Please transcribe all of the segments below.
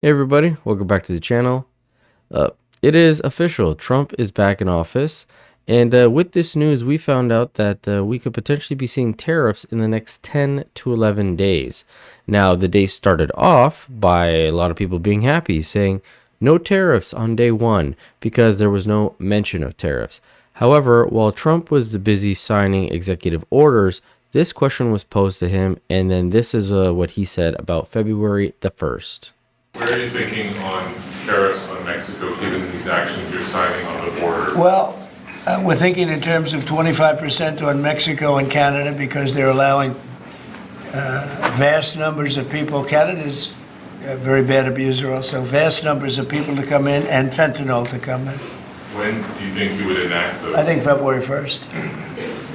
Hey everybody, welcome back to the channel. It is official, Trump is back in office, and with this news we found out that we could potentially be seeing tariffs in the next 10 to 11 days. Now the day started off by a lot of people being happy, saying no tariffs on day one because there was no mention of tariffs. However, while Trump was busy signing executive orders, this question was posed to him, and then this is what he said about February the 1st. Where are you thinking on tariffs on Mexico, given these actions you're signing on the border? Well, we're thinking in terms of 25% on Mexico and Canada because they're allowing vast numbers of people. Canada's a very bad abuser also. Vast numbers of people to come in and fentanyl to come in. When do you think you would enact those? I think February 1st.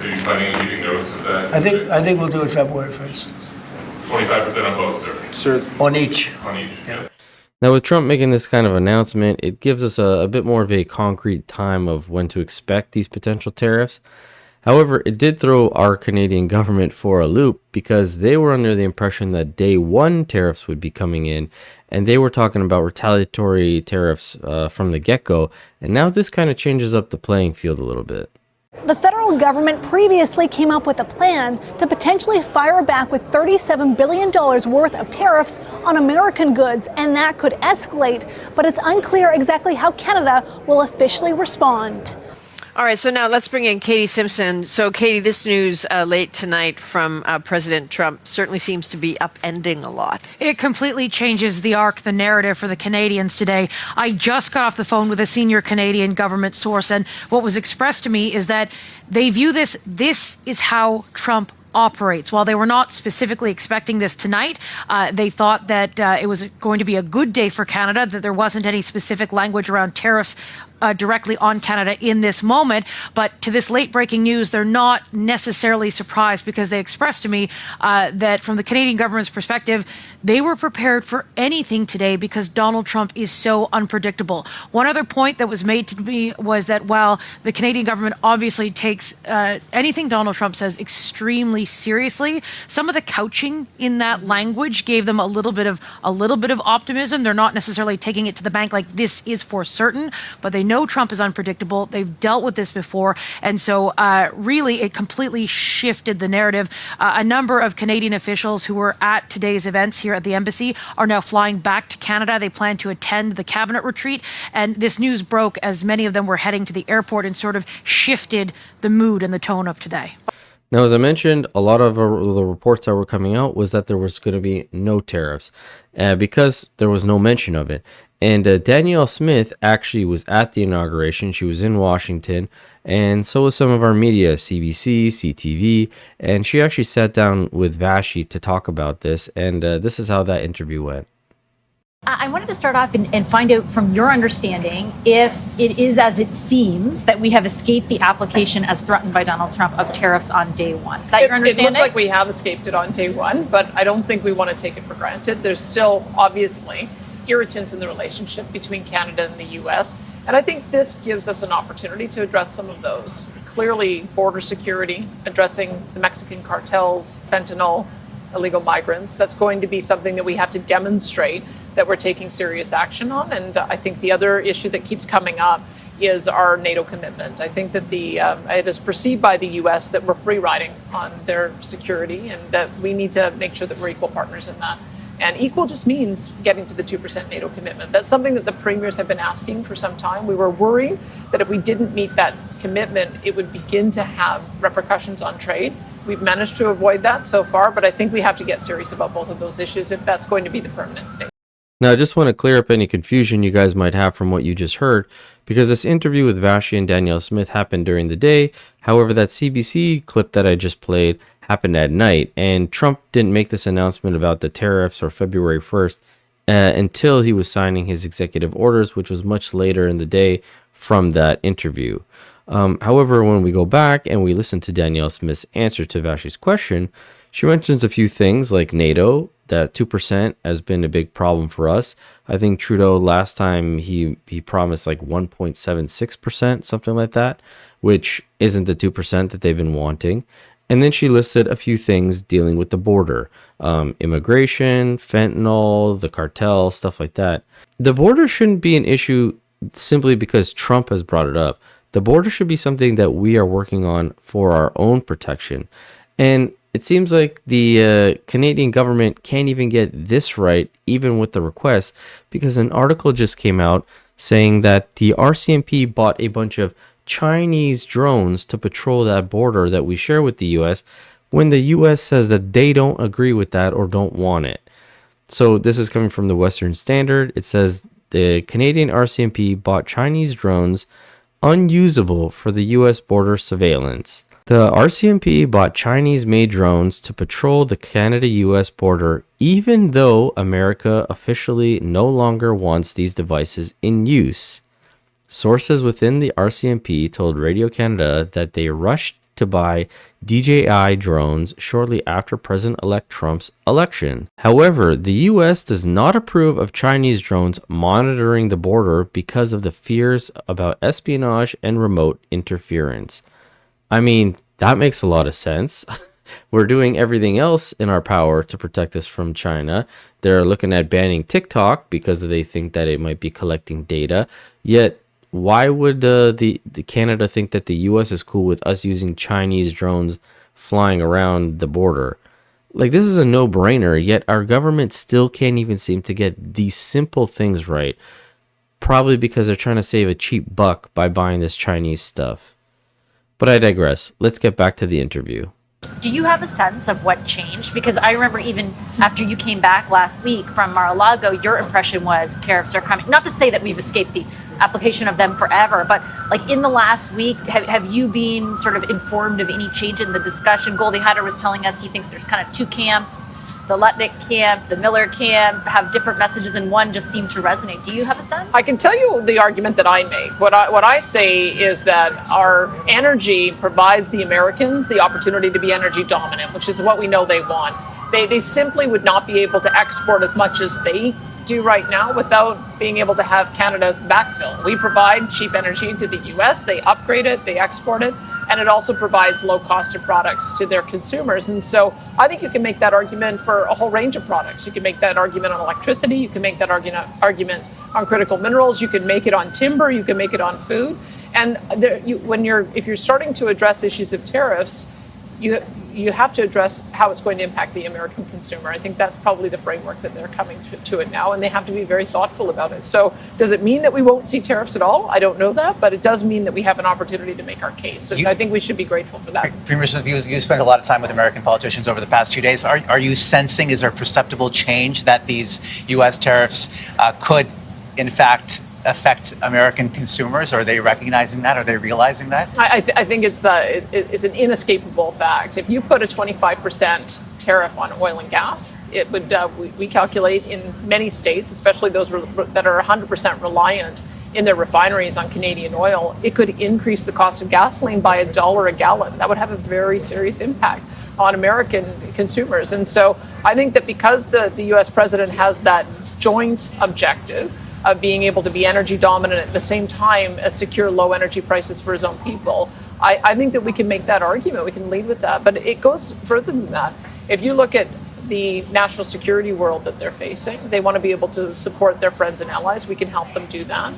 Are you planning on giving notice of that? I think we'll do it February 1st. 25% on both, sir? Sir, on each. On each, Yeah. Now, with Trump making this kind of announcement, it gives us a bit more of a concrete time of when to expect these potential tariffs. However, it did throw our Canadian government for a loop because they were under the impression that day one tariffs would be coming in, and they were talking about retaliatory tariffs from the get-go, and now this kind of changes up the playing field a little bit. The federal government previously came up with a plan to potentially fire back with $37 billion worth of tariffs on American goods, and that could escalate. But it's unclear exactly how Canada will officially respond. All right, so now let's bring in Katie Simpson. So, Katie, this news late tonight from President Trump certainly seems to be upending a lot. It completely changes the arc, the narrative for the Canadians today. I just got off the phone with a senior Canadian government source, and what was expressed to me is that they view this is how Trump operates. While they were not specifically expecting this tonight, they thought that it was going to be a good day for Canada, that there wasn't any specific language around tariffs directly on Canada in this moment. But to this late breaking news, they're not necessarily surprised because they expressed to me that from the Canadian government's perspective, they were prepared for anything today because Donald Trump is so unpredictable. One other point that was made to me was that while the Canadian government obviously takes anything Donald Trump says extremely seriously, some of the couching in that language gave them a little bit of optimism. They're not necessarily taking it to the bank like this is for certain, but they know Trump is unpredictable. They've dealt with this before. And so really, it completely shifted the narrative. A number of Canadian officials who were at today's events here at the embassy are now flying back to Canada. They plan to attend the cabinet retreat. And this news broke as many of them were heading to the airport and sort of shifted the mood and the tone of today. Now, as I mentioned, a lot of the reports that were coming out was that there was going to be no tariffs because there was no mention of it. And Danielle Smith actually was at the inauguration. She was in Washington, and so was some of our media, CBC, CTV, and she actually sat down with Vashi to talk about this, and this is how that interview went. I wanted to start off and find out from your understanding if it is as it seems that we have escaped the application as threatened by Donald Trump of tariffs on day one. Is that your understanding? It looks like we have escaped it on day one, but I don't think we want to take it for granted. There's still obviously irritants in the relationship between Canada and the U.S., and I think this gives us an opportunity to address some of those. Clearly, border security, addressing the Mexican cartels, fentanyl, illegal migrants. That's going to be something that we have to demonstrate that we're taking serious action on. And I think the other issue that keeps coming up is our NATO commitment. I think that it is perceived by the U.S. that we're free riding on their security and that we need to make sure that we're equal partners in that. And equal just means getting to the 2% NATO commitment. That's something that the premiers have been asking for some time. We were worried that if we didn't meet that commitment, it would begin to have repercussions on trade. We've managed to avoid that so far, but I think we have to get serious about both of those issues if that's going to be the permanent state. Now, I just want to clear up any confusion you guys might have from what you just heard, because this interview with Vashi and Danielle Smith happened during the day. However, that CBC clip that I just played happened at night, and Trump didn't make this announcement about the tariffs or February 1st until he was signing his executive orders, which was much later in the day from that interview. However, when we go back and we listen to Danielle Smith's answer to Vashi's question, she mentions a few things like NATO, that 2% has been a big problem for us. I think Trudeau last time he promised like 1.76%, something like that, which isn't the 2% that they've been wanting. And then she listed a few things dealing with the border, immigration, fentanyl, the cartel, stuff like that. The border shouldn't be an issue simply because Trump has brought it up. The border should be something that we are working on for our own protection. And it seems like the Canadian government can't even get this right, even with the request, because an article just came out saying that the RCMP bought a bunch of Chinese drones to patrol that border that we share with the US, when the US says that they don't agree with that or don't want it. So this is coming from the Western Standard. It says the Canadian RCMP bought Chinese drones unusable for the US border surveillance. The RCMP bought Chinese-made drones to patrol the Canada-US border, even though America officially no longer wants these devices in use. Sources within the RCMP told Radio-Canada that they rushed to buy DJI drones shortly after President-elect Trump's election. However, the US does not approve of Chinese drones monitoring the border because of the fears about espionage and remote interference. I mean, that makes a lot of sense. We're doing everything else in our power to protect us from China. They're looking at banning TikTok because they think that it might be collecting data. Yet, why would the Canada think that the U.S. is cool with us using Chinese drones flying around the border? Like, this is a no-brainer, yet our government still can't even seem to get these simple things right. Probably because they're trying to save a cheap buck by buying this Chinese stuff. But I digress. Let's get back to the interview. Do you have a sense of what changed? Because I remember even after you came back last week from Mar-a-Lago, your impression was tariffs are coming. Not to say that we've escaped the application of them forever, but like in the last week, have you been sort of informed of any change in the discussion? Goldie Hatter was telling us he thinks there's kind of two camps. The Lutnick camp, the Miller camp have different messages, and one just seemed to resonate. Do you have a sense? I can tell you the argument that I make. What I say is that our energy provides the Americans the opportunity to be energy dominant, which is what we know they want. They simply would not be able to export as much as they do right now without being able to have Canada's backfill. We provide cheap energy to the US, they upgrade it, they export it, and it also provides low cost of products to their consumers. And so I think you can make that argument for a whole range of products. You can make that argument on electricity, you can make that argument on critical minerals, you can make it on timber, you can make it on food. And if you're starting to address issues of tariffs, you have to address how it's going to impact the American consumer. I think that's probably the framework that they're coming to it now, and they have to be very thoughtful about it. So does it mean that we won't see tariffs at all? I don't know that, but it does mean that we have an opportunity to make our case. So I think we should be grateful for that. Premier Smith, you spent a lot of time with American politicians over the past 2 days. Are you sensing, is there perceptible change that these U.S. tariffs could, in fact, affect American consumers? Are they recognizing that? Are they realizing that? I think it's an inescapable fact. If you put a 25% tariff on oil and gas, it would we calculate in many states, especially those that are 100% reliant in their refineries on Canadian oil, it could increase the cost of gasoline by $1 a gallon. That would have a very serious impact on American consumers. And so I think that because the U.S. president has that joint objective of being able to be energy dominant at the same time as secure low energy prices for his own people, I think that we can make that argument. We can lead with that. But it goes further than that. If you look at the national security world that they're facing, they want to be able to support their friends and allies. We can help them do that.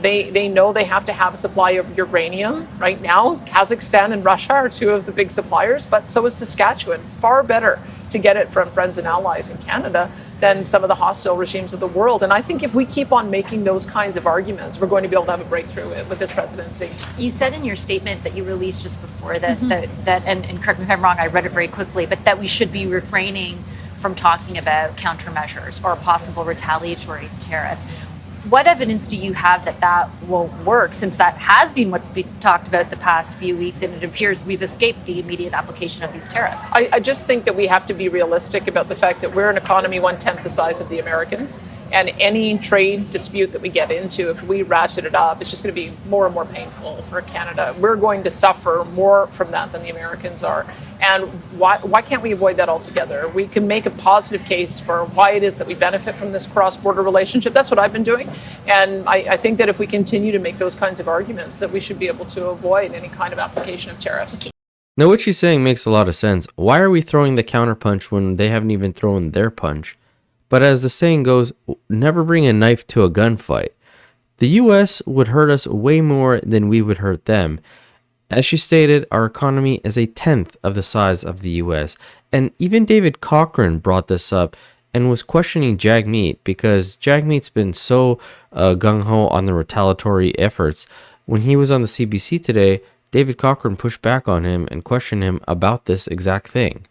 They know they have to have a supply of uranium. Right now, Kazakhstan and Russia are two of the big suppliers, but so is Saskatchewan. Far better to get it from friends and allies in Canada than some of the hostile regimes of the world. And I think if we keep on making those kinds of arguments, we're going to be able to have a breakthrough with this presidency. You said in your statement that you released just before this that and correct me if I'm wrong, I read it very quickly, but that we should be refraining from talking about countermeasures or possible retaliatory tariffs. What evidence do you have that won't work, since that has been what's been talked about the past few weeks, and it appears we've escaped the immediate application of these tariffs? I just think that we have to be realistic about the fact that we're an economy 1/10 the size of the Americans, and any trade dispute that we get into, if we ratchet it up, it's just going to be more and more painful for Canada. We're going to suffer more from that than the Americans are. And why can't we avoid that altogether? We can make a positive case for why it is that we benefit from this cross-border relationship. That's what I've been doing. And I think that if we continue to make those kinds of arguments, that we should be able to avoid any kind of application of tariffs. Now, what she's saying makes a lot of sense. Why are we throwing the counterpunch when they haven't even thrown their punch? But as the saying goes, never bring a knife to a gunfight. The US would hurt us way more than we would hurt them. As she stated, our economy is a tenth of the size of the US. And even David Cochrane brought this up and was questioning Jagmeet because Jagmeet's been so gung-ho on the retaliatory efforts. When he was on the CBC today, David Cochrane pushed back on him and questioned him about this exact thing.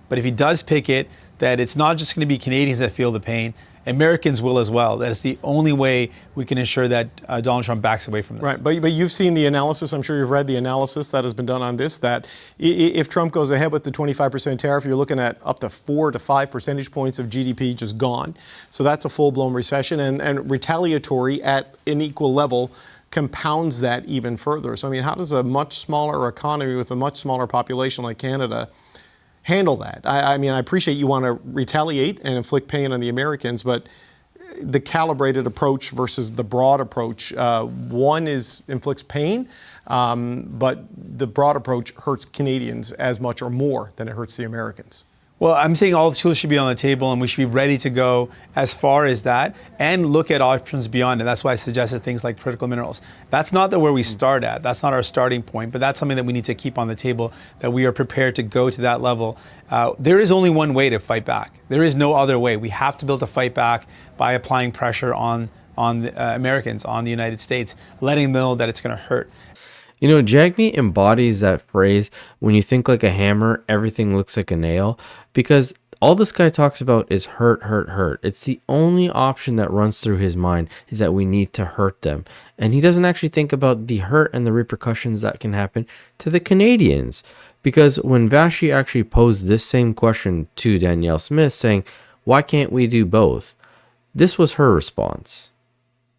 But if he does pick it, that it's not just going to be Canadians that feel the pain, Americans will as well. That's the only way we can ensure that Donald Trump backs away from this. Right, but you've seen the analysis, I'm sure you've read the analysis that has been done on this, that if Trump goes ahead with the 25% tariff, you're looking at up to 4 to 5 percentage points of GDP just gone. So that's a full-blown recession, and retaliatory at an equal level compounds that even further. So, I mean, how does a much smaller economy with a much smaller population like Canada handle that? I mean, I appreciate you want to retaliate and inflict pain on the Americans, but the calibrated approach versus the broad approach, one inflicts pain, but the broad approach hurts Canadians as much or more than it hurts the Americans. Well, I'm saying all the tools should be on the table and we should be ready to go as far as that and look at options beyond it. That's why I suggested things like critical minerals. That's not where we start at. That's not our starting point, but that's something that we need to keep on the table, that we are prepared to go to that level. There is only one way to fight back. There is no other way. We have to be able to fight back by applying pressure on the Americans, on the United States, letting them know that it's going to hurt. You know, Jagmeet embodies that phrase, when you think like a hammer, everything looks like a nail, because all this guy talks about is hurt, hurt, hurt. It's the only option that runs through his mind is that we need to hurt them. And he doesn't actually think about the hurt and the repercussions that can happen to the Canadians. Because when Vashi actually posed this same question to Danielle Smith saying, why can't we do both? This was her response.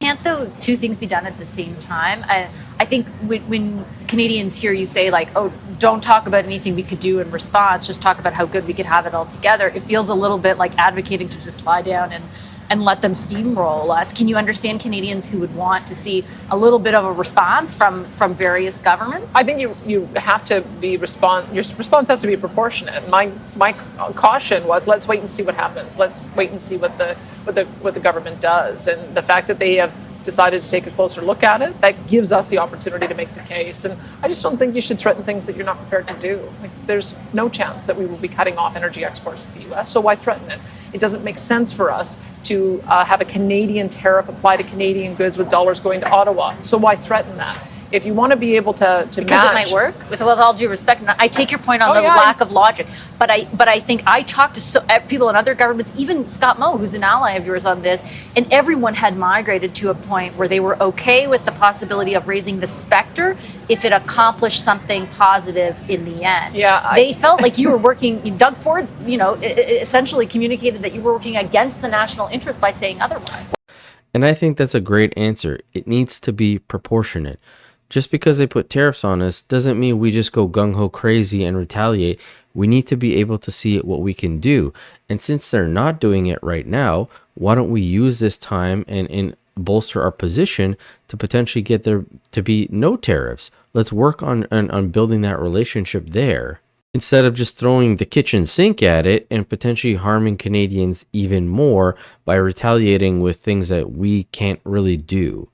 Can't the two things be done at the same time? I think when Canadians hear you say like, oh, don't talk about anything we could do in response, just talk about how good we could have it all together, it feels a little bit like advocating to just lie down and let them steamroll us. Can you understand Canadians who would want to see a little bit of a response from various governments? I think you have to be your response has to be proportionate. My caution was, let's wait and see what happens. Let's wait and see what the government does, and the fact that they have decided to take a closer look at it, that gives us the opportunity to make the case. And I just don't think you should threaten things that you're not prepared to do. Like, there's no chance that we will be cutting off energy exports to the U.S., so why threaten it? It doesn't make sense for us to have a Canadian tariff apply to Canadian goods with dollars going to Ottawa, so why threaten that? If you want to be able to because match, it might work. With all due respect, and I take your point on the lack of logic, but I think I talked to people in other governments, even Scott Moe, who's an ally of yours on this, and everyone had migrated to a point where they were okay with the possibility of raising the specter if it accomplished something positive in the end. They felt like you were working. Doug Ford, essentially communicated that you were working against the national interest by saying otherwise. And I think that's a great answer. It needs to be proportionate. Just because they put tariffs on us doesn't mean we just go gung-ho crazy and retaliate. We need to be able to see what we can do. And since they're not doing it right now, why don't we use this time and bolster our position to potentially get there to be no tariffs? Let's work on building that relationship there, instead of just throwing the kitchen sink at it and potentially harming Canadians even more by retaliating with things that we can't really do.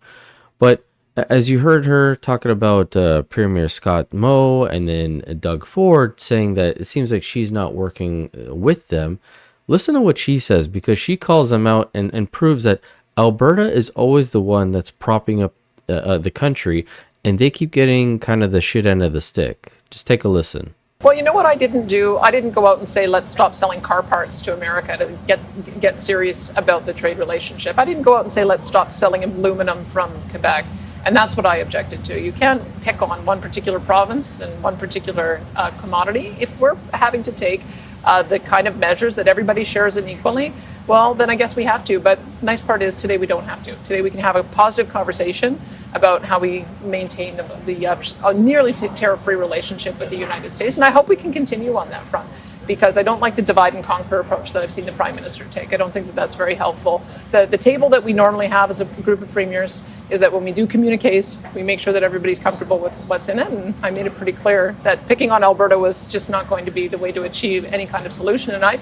But as you heard her talking about Premier Scott Moe and then Doug Ford saying that it seems like she's not working with them, listen to what she says, because she calls them out and proves that Alberta is always the one that's propping up the country, and they keep getting kind of the shit end of the stick. Just take a listen. Well, you know what I didn't do? I didn't go out and say, let's stop selling car parts to America to get serious about the trade relationship. I didn't go out and say, let's stop selling aluminum from Quebec. And that's what I objected to. You can't pick on one particular province and one particular commodity. If we're having to take the kind of measures that everybody shares in equally, well, then I guess we have to. But the nice part is today we don't have to. Today we can have a positive conversation about how we maintain the nearly tariff-free relationship with the United States. And I hope we can continue on that front. because I don't like the divide and conquer approach that I've seen the Prime Minister take. I don't think that that's very helpful. The table that we normally have as a group of premiers is that when we do communiques, we make sure that everybody's comfortable with what's in it. And I made it pretty clear that picking on Alberta was just not going to be the way to achieve any kind of solution. And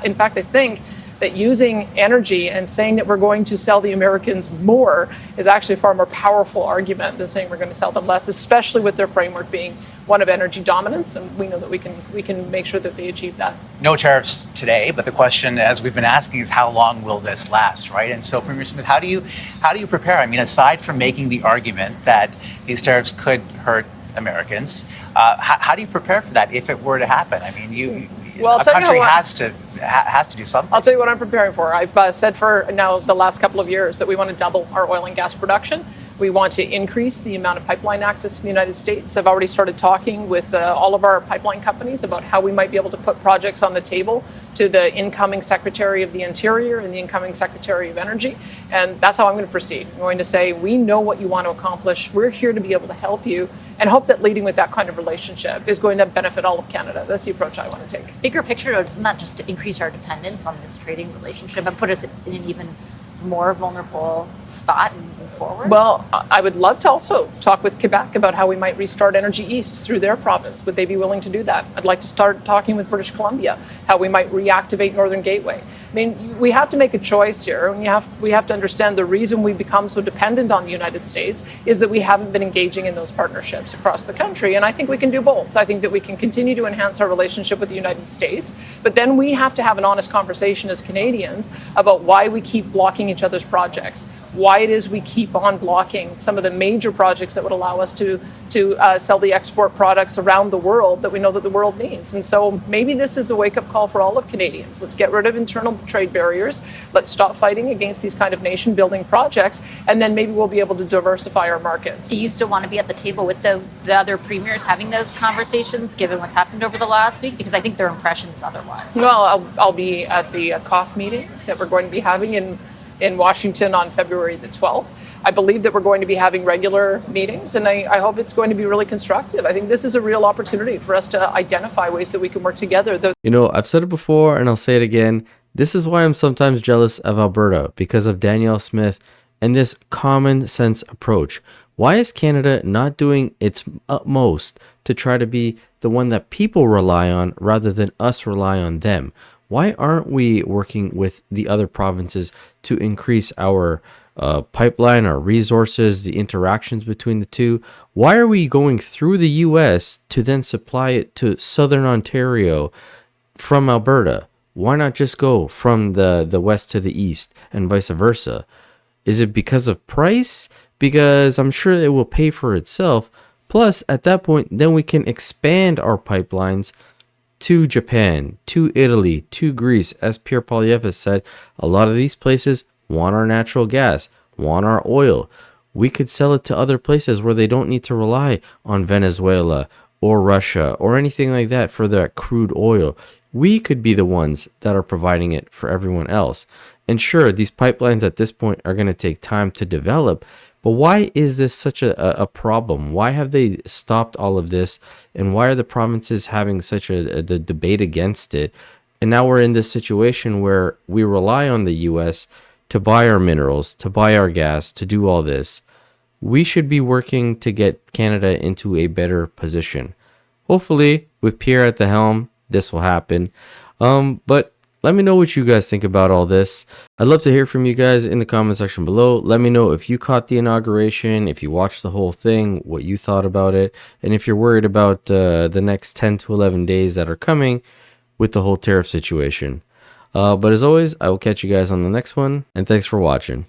in fact, I think that using energy and saying that we're going to sell the Americans more is actually a far more powerful argument than saying we're going to sell them less, especially with their framework being one of energy dominance, and we know that we can make sure that they achieve that. No tariffs today, but the question, as we've been asking, is how long will this last, right? And so, Premier Smith, how do you prepare? I mean, aside from making the argument that these tariffs could hurt Americans, how do you prepare for that if it were to happen? I mean, a country has to do something. I'll tell you what I'm preparing for. I've said for now the last couple of years that we want to double our oil and gas production. We want to increase the amount of pipeline access to the United States. I've already started talking with all of our pipeline companies about how we might be able to put projects on the table to the incoming Secretary of the Interior and the incoming Secretary of Energy. And that's how I'm going to proceed. I'm going to say, we know what you want to accomplish. We're here to be able to help you, and hope that leading with that kind of relationship is going to benefit all of Canada. That's the approach I want to take. Bigger picture, though, doesn't that just increase our dependence on this trading relationship and put us in an even more vulnerable spot moving forward? Well, I would love to also talk with Quebec about how we might restart Energy East through their province. Would they be willing to do that? I'd like to start talking with British Columbia, how we might reactivate Northern Gateway. I mean, we have to make a choice here, and we have to understand the reason we become so dependent on the United States is that we haven't been engaging in those partnerships across the country, and I think we can do both. I think that we can continue to enhance our relationship with the United States, but then we have to have an honest conversation as Canadians about why we keep blocking each other's projects, why it is we keep on blocking some of the major projects that would allow us to sell the export products around the world that we know that the world needs. And so maybe this is a wake-up call for all of Canadians. Let's get rid of internal trade barriers. Let's stop fighting against these kind of nation-building projects, and then maybe we'll be able to diversify our markets. Do you still want to be at the table with the other premiers having those conversations, given what's happened over the last week? Because I think their impression is otherwise. Well, I'll be at the COF meeting that we're going to be having in Washington on February the 12th. I believe that we're going to be having regular meetings, and I hope it's going to be really constructive. I think this is a real opportunity for us to identify ways that we can work together. You know, I've said it before and I'll say it again. This is why I'm sometimes jealous of Alberta, because of Danielle Smith and this common sense approach. Why is Canada not doing its utmost to try to be the one that people rely on rather than us rely on them? Why aren't we working with the other provinces to increase our pipeline, our resources, the interactions between the two? Why are we going through the U.S. to then supply it to Southern Ontario from Alberta? Why not just go from the west to the east and vice versa? Is it because of price? Because I'm sure it will pay for itself. Plus, at that point, then we can expand our pipelines to Japan, to Italy, to Greece. As Pierre Poilievre has said, a lot of these places want our natural gas, want our oil. We could sell it to other places where they don't need to rely on Venezuela or Russia or anything like that for that crude oil. We could be the ones that are providing it for everyone else. And sure, these pipelines at this point are going to take time to develop, but why is this such a problem? Why have they stopped all of this? And why are the provinces having such a debate against it? And now we're in this situation where we rely on the U.S. to buy our minerals, to buy our gas, to do all this. We should be working to get Canada into a better position. Hopefully, with Pierre at the helm, this will happen. But let me know what you guys think about all this. I'd love to hear from you guys in the comment section below. Let me know if you caught the inauguration, if you watched the whole thing, what you thought about it, and if you're worried about the next 10 to 11 days that are coming with the whole tariff situation. But as always, I will catch you guys on the next one, and thanks for watching.